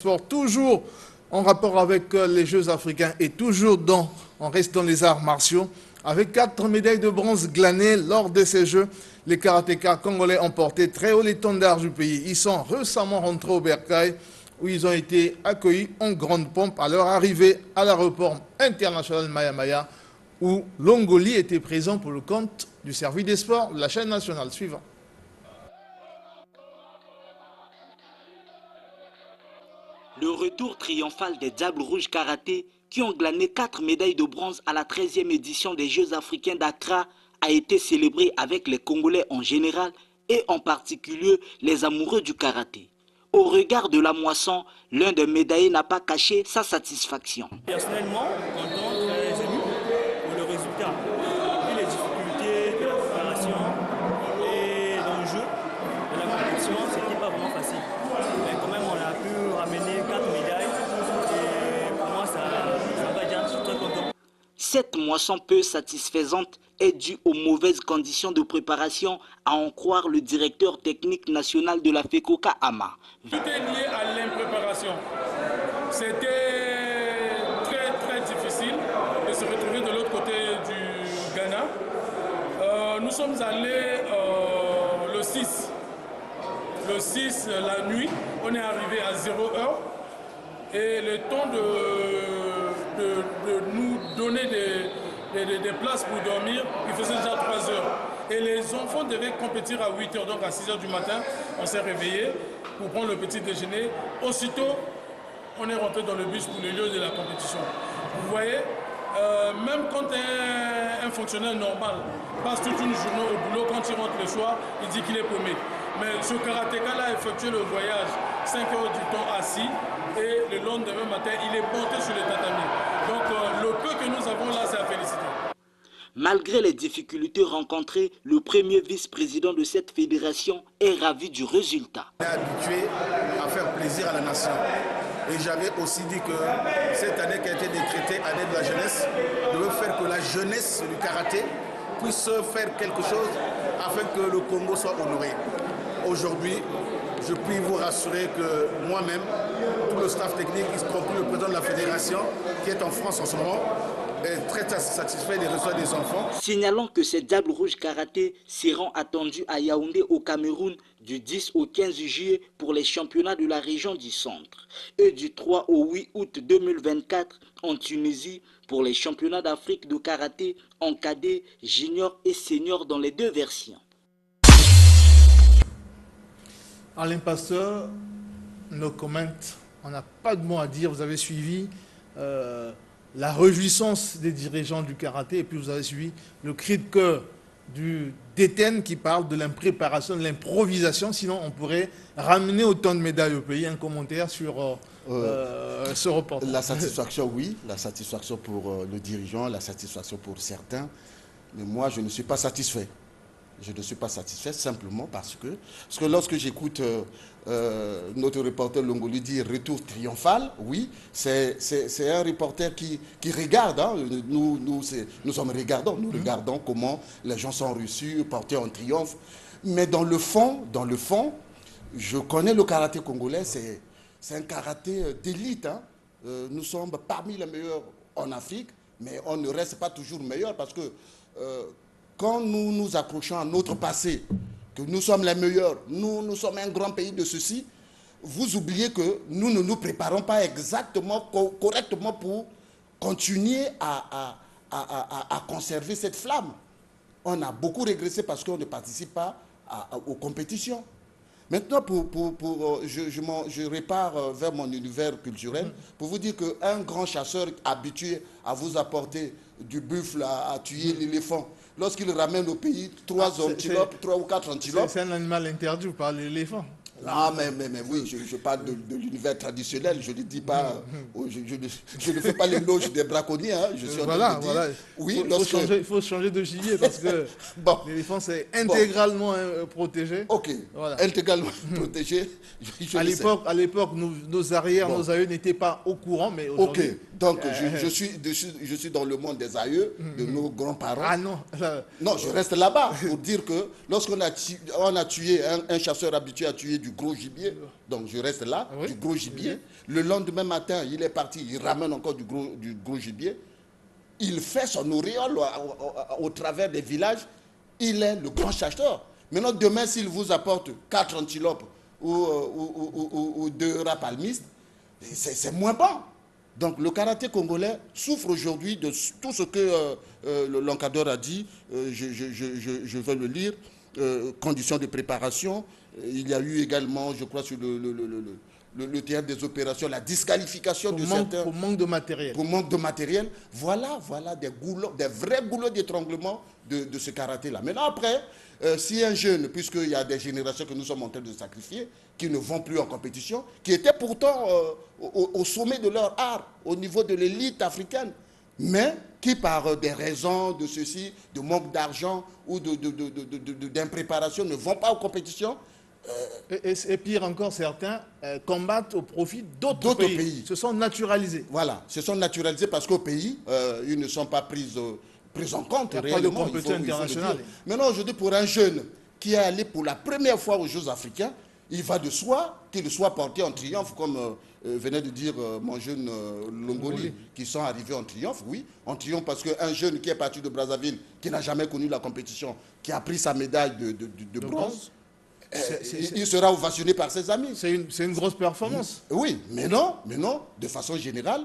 Sport, toujours en rapport avec les Jeux africains et toujours on reste dans les arts martiaux. Avec 4 médailles de bronze glanées lors de ces Jeux, les karatékas congolais ont porté très haut l'étendard du pays. Ils sont récemment rentrés au Bercail où ils ont été accueillis en grande pompe à leur arrivée à l'aéroport international Maya Maya où Longoli était présent pour le compte du service des sports de la chaîne nationale. Suivant. Le retour triomphal des Diables Rouges Karaté qui ont glané 4 médailles de bronze à la 13e édition des Jeux africains d'Accra a été célébré avec les Congolais en général et en particulier les amoureux du karaté. Au regard de la moisson, l'un des médaillés n'a pas caché sa satisfaction. Personnellement, content, très ému pour le résultat. Vu les difficultés de la préparation et l'enjeu de la compétition, ce n'était pas vraiment facile. Mais quand même, on a pu ramener 4 médailles et pour moi, ça va bien, je suis très content. Cette moisson peu satisfaisante est due aux mauvaises conditions de préparation, à en croire le directeur technique national de la FECOCA AMA. Tout est lié à l'impréparation. C'était très difficile de se retrouver de l'autre côté du Ghana. Nous sommes allés le 6. Le 6, la nuit, on est arrivé à 0h. Et le temps de nous donner des places pour dormir, il faisait déjà 3 heures. Et les enfants devaient compétir à 8 heures, donc à 6 heures du matin, on s'est réveillé pour prendre le petit déjeuner. Aussitôt, on est rentré dans le bus pour le lieu de la compétition. Vous voyez, même quand un fonctionnaire normal passe toute une journée au boulot, quand il rentre le soir, il dit qu'il est paumé. Mais ce karatéka-là a effectué le voyage 5 heures du temps assis et le lendemain matin, il est monté sur le tatami. Donc le peu que nous avons là, c'est à féliciter. Malgré les difficultés rencontrées, le premier vice-président de cette fédération est ravi du résultat. On est habitué à faire plaisir à la nation. Et j'avais aussi dit que cette année qui a été décrétée année de la jeunesse devait faire que la jeunesse du karaté puisse faire quelque chose afin que le Congo soit honoré. Aujourd'hui, je puis vous rassurer que moi-même, tout le staff technique, y compris le président de la fédération, qui est en France en ce moment, est très satisfait des résultats des enfants. Signalons que ces Diables Rouges Karaté seront attendus à Yaoundé au Cameroun du 10 au 15 juillet pour les championnats de la région du centre et du 3 au 8 août 2024 en Tunisie pour les championnats d'Afrique de karaté en cadet, junior et senior dans les 2 versions. Alain Pasteur, nos commentaires, on n'a pas de mots à dire. Vous avez suivi la réjouissance des dirigeants du karaté et puis vous avez suivi le cri de cœur du DTN qui parle de l'impréparation, de l'improvisation. Sinon, on pourrait ramener autant de médailles au pays. Un commentaire sur ce reportage. La satisfaction, oui. La satisfaction pour le dirigeant, la satisfaction pour certains. Mais moi, je ne suis pas satisfait. Je ne suis pas satisfait simplement parce que lorsque j'écoute notre reporter Longoli dire retour triomphal, oui, c'est un reporter qui regarde. Hein. Nous sommes regardants, nous regardons comment les gens sont reçus, portés en triomphe. Mais dans le fond, je connais le karaté congolais, c'est un karaté d'élite. Hein. Nous sommes parmi les meilleurs en Afrique, mais on ne reste pas toujours meilleur parce que quand nous nous accrochons à notre passé, que nous sommes les meilleurs, nous sommes un grand pays de ceci, vous oubliez que nous ne nous préparons pas exactement, correctement pour continuer à conserver cette flamme. On a beaucoup régressé parce qu'on ne participe pas aux compétitions. Maintenant, je repars vers mon univers culturel pour vous dire qu'un grand chasseur habitué à vous apporter du buffle, à tuer l'éléphant, lorsqu'il ramène au pays 3 antilopes, 3 ou 4 antilopes. C'est un animal interdit, vous parlez de l'éléphant. Ah, mais oui, je parle de l'univers traditionnel, je ne dis pas, je ne fais pas l'éloge des braconniers, hein, je suis en train de dire. Oui, il faut changer de gibier parce que bon, l'éléphant c'est intégralement protégé. Ok, voilà. Intégralement protégé. À l'époque, nos arrières, nos aïeux n'étaient pas au courant, mais aujourd'hui, Donc, je suis dans le monde des aïeux, de nos grands-parents. Ah non. Non, je reste là-bas pour dire que lorsqu'on a tué un chasseur habitué à tuer du gros gibier, donc je reste là, du gros gibier. Le lendemain matin, il est parti, il ramène encore du gros gibier. Il fait son auréole au travers des villages. Il est le grand chasseur. Maintenant, demain, s'il vous apporte 4 antilopes ou 2 rats palmistes, c'est moins bon. Donc le karaté congolais souffre aujourd'hui de tout ce que l'encadreur a dit. Je vais le lire. Conditions de préparation. Il y a eu également, je crois, sur le théâtre des opérations, la disqualification de certains. Pour manque de matériel. Pour manque de matériel. Voilà des vrais goulots d'étranglement de ce karaté-là. Maintenant, après, si un jeune, puisqu'il y a des générations que nous sommes en train de sacrifier, qui ne vont plus en compétition, qui étaient pourtant au sommet de leur art, au niveau de l'élite africaine, mais qui par des raisons de ceci, de manque d'argent ou d'impréparation ne vont pas aux compétitions. Et pire encore, certains combattent au profit d'autres pays. Se sont naturalisés. Voilà, se sont naturalisés parce qu'au pays, ils ne sont pas pris en compte. Il n'y a pas de compétition internationale. Maintenant, je dis pour un jeune qui est allé pour la première fois aux Jeux africains, il va de soi qu'il soit porté en triomphe, comme venait de dire mon jeune Longoli, qui sont arrivés en triomphe, oui, en triomphe parce qu'un jeune qui est parti de Brazzaville, qui n'a jamais connu la compétition, qui a pris sa médaille de bronze, il sera ovationné par ses amis. C'est une grosse performance. Oui, mais non, de façon générale,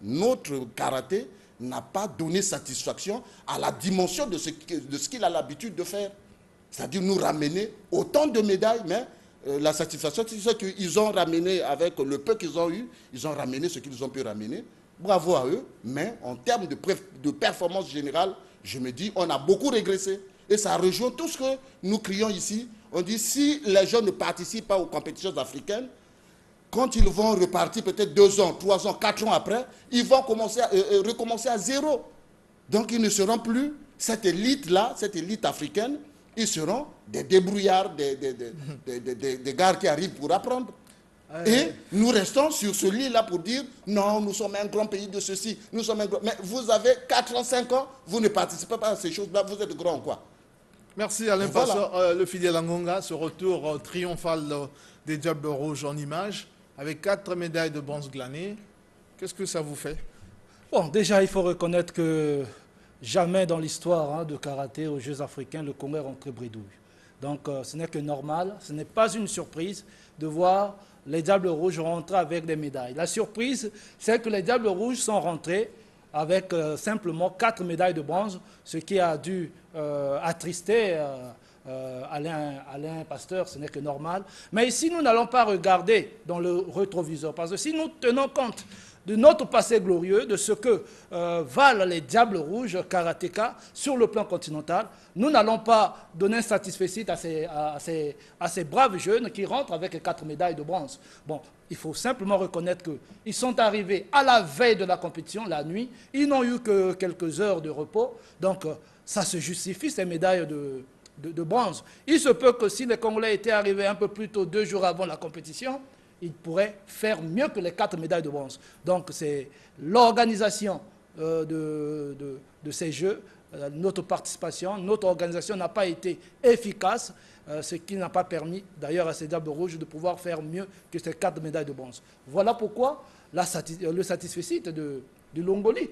notre karaté n'a pas donné satisfaction à la dimension de ce qu'il a l'habitude de faire. C'est-à-dire nous ramener autant de médailles, mais la satisfaction, c'est ce qu'ils ont ramené avec le peu qu'ils ont eu, ils ont ramené ce qu'ils ont pu ramener. Bravo à eux, mais en termes de performance générale, je me dis, on a beaucoup régressé. Et ça rejoint tout ce que nous crions ici. On dit, si les jeunes ne participent pas aux compétitions africaines, quand ils vont repartir peut-être 2 ans, 3 ans, 4 ans après, ils vont recommencer à zéro. Donc ils ne seront plus cette élite-là, cette élite africaine, ils seront des débrouillards, des gars qui arrivent pour apprendre. Et nous restons sur ce lit-là pour dire, non, nous sommes un grand pays de ceci, nous sommes un grand... Mais vous avez 4 ans, 5 ans, vous ne participez pas à ces choses-là, vous êtes grand quoi. Merci Alain Passeur, le fidèle Angonga, ce retour triomphal des Diables Rouges en images, avec 4 médailles de bronze glanées. Qu'est-ce que ça vous fait? Bon, déjà, il faut reconnaître que jamais dans l'histoire de karaté aux Jeux africains, le Congo est rentré bredouille. Donc, ce n'est que normal, ce n'est pas une surprise de voir les Diables Rouges rentrer avec des médailles. La surprise, c'est que les Diables Rouges sont rentrés avec simplement 4 médailles de bronze, ce qui a dû attrister Alain Pasteur, ce n'est que normal. Mais ici, nous n'allons pas regarder dans le rétroviseur, parce que si nous tenons compte de notre passé glorieux, de ce que valent les Diables Rouges karatéka sur le plan continental, nous n'allons pas donner un satisfecit à ces braves jeunes qui rentrent avec 4 médailles de bronze. Bon, il faut simplement reconnaître qu'ils sont arrivés à la veille de la compétition, la nuit, ils n'ont eu que quelques heures de repos, donc ça se justifie, ces médailles de bronze. Il se peut que si les Congolais étaient arrivés un peu plus tôt, 2 jours avant la compétition, ils pourraient faire mieux que les 4 médailles de bronze. Donc c'est l'organisation de ces Jeux, notre participation, notre organisation n'a pas été efficace, ce qui n'a pas permis d'ailleurs à ces Diables Rouges de pouvoir faire mieux que ces 4 médailles de bronze. Voilà pourquoi le satisfecit de Longoli.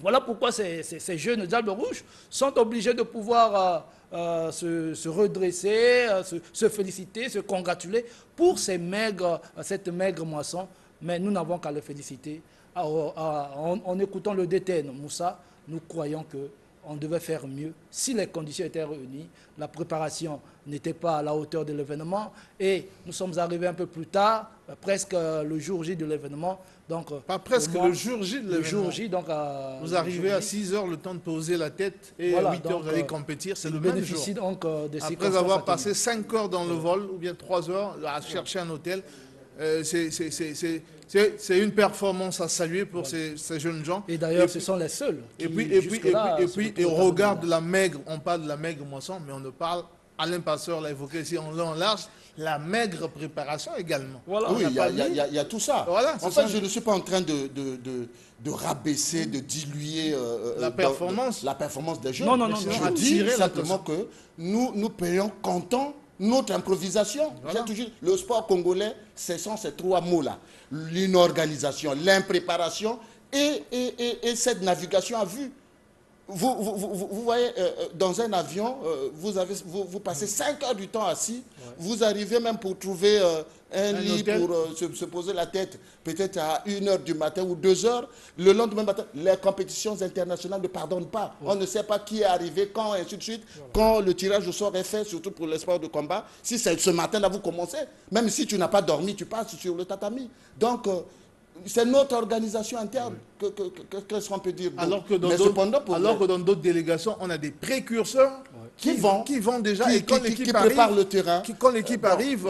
Voilà pourquoi ces jeunes Diables Rouges sont obligés de pouvoir se redresser, se féliciter, se congratuler pour cette maigre moisson. Mais nous n'avons qu'à les féliciter. En écoutant le DTN Moussa, nous croyons qu'on devait faire mieux si les conditions étaient réunies. La préparation n'était pas à la hauteur de l'événement et nous sommes arrivés un peu plus tard, presque le jour J de l'événement. Donc, pas presque, le jour J de l'événement. Le jour J, donc vous arrivez à 6 h, le temps de poser la tête, et voilà, à 8 h, vous allez compétir, c'est le même jour. Donc, après avoir passé 5 heures dans le vol, ou bien 3 heures à chercher un hôtel, c'est une performance à saluer pour ces jeunes gens. Et d'ailleurs, ce sont les seuls. Et puis, on regarde la maigre, on parle de la maigre moisson, mais on ne parle, Alain Passeur l'a évoqué ici en long en large, la maigre préparation également. Voilà. Oui, il y a tout ça. Voilà, en fait, je ne suis pas en train de rabaisser, de diluer la performance des jeunes. Non, Je dis simplement que nous payons comptant notre improvisation. Voilà. Le sport congolais, ce sont ces trois mots-là. L'inorganisation, l'impréparation et cette navigation à vue. Vous voyez, dans un avion, vous passez 5 heures du temps assis, vous arrivez même pour trouver un lit hôtel. pour se poser la tête, peut-être à 1 heure du matin ou 2 heures. Le lendemain matin, les compétitions internationales ne pardonnent pas. On ne sait pas qui est arrivé, quand, et ainsi de suite. Quand le tirage au sort est fait, surtout pour les sports de combat, si c'est ce matin-là, vous commencez, même si tu n'as pas dormi, tu passes sur le tatami. Donc, c'est notre organisation interne. Qu'est-ce qu'on peut dire? Alors que dans d'autres délégations, on a des précurseurs qui vont déjà et quand l'équipe prépare le terrain. Quand l'équipe arrive,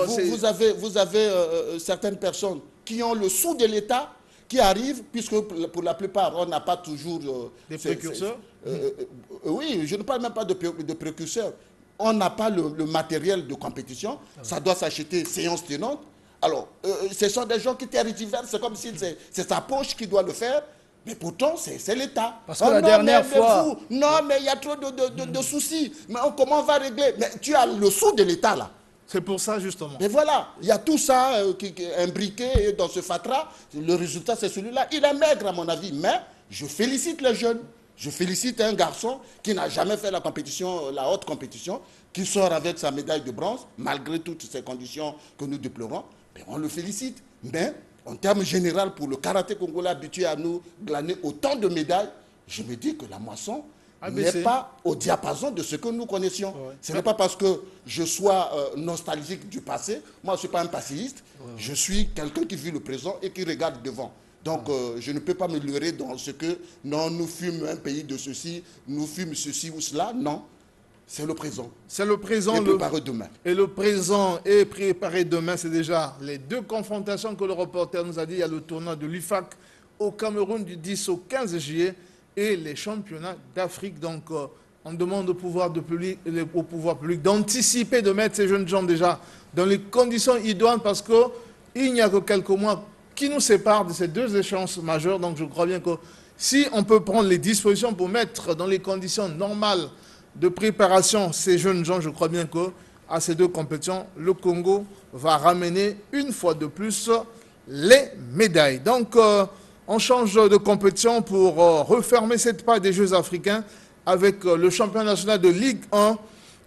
vous avez certaines personnes qui ont le sou de l'État qui arrivent, puisque pour la plupart, on n'a pas toujours... des précurseurs. Oui, je ne parle même pas de précurseurs. On n'a pas le matériel de compétition. Ça doit s'acheter séance tenante. Alors, ce sont des gens qui tergiversent, c'est comme si c'est sa poche qui doit le faire, mais pourtant, c'est l'État. Parce que la dernière fois... non, mais il y a trop de soucis. Mais comment on va régler? Mais tu as le sou de l'État, là. C'est pour ça, justement. Et voilà, il y a tout ça qui est imbriqué dans ce fatras. Le résultat, c'est celui-là. Il est maigre, à mon avis, mais je félicite les jeunes. Je félicite un garçon qui n'a jamais fait la haute compétition, qui sort avec sa médaille de bronze, malgré toutes ces conditions que nous déplorons. Mais on le félicite. Mais en termes généraux, pour le karaté congolais habitué à nous glaner autant de médailles, je me dis que la moisson n'est pas au diapason de ce que nous connaissions. Ce n'est pas parce que je sois nostalgique du passé. Moi, je ne suis pas un passéiste. Je suis quelqu'un qui vit le présent et qui regarde devant. Donc, je ne peux pas me leurrer dans ce que, non, nous fûmes un pays de ceci, nous fûmes ceci ou cela. Non. C'est le présent. C'est le présent. Et préparer demain. Et le présent et préparer demain, c'est déjà les deux confrontations que le reporter nous a dit. Il y a le tournoi de l'UFAC au Cameroun du 10 au 15 juillet et les championnats d'Afrique. Donc, on demande au pouvoir public d'anticiper, de mettre ces jeunes gens déjà dans les conditions idoines parce qu'il n'y a que quelques mois qui nous séparent de ces deux échéances majeures. Donc, je crois bien que si on peut prendre les dispositions pour mettre dans les conditions normales de préparation ces jeunes gens, je crois bien qu'à ces deux compétitions, le Congo va ramener une fois de plus les médailles. Donc, on change de compétition pour refermer cette page des Jeux africains avec le championnat national de Ligue 1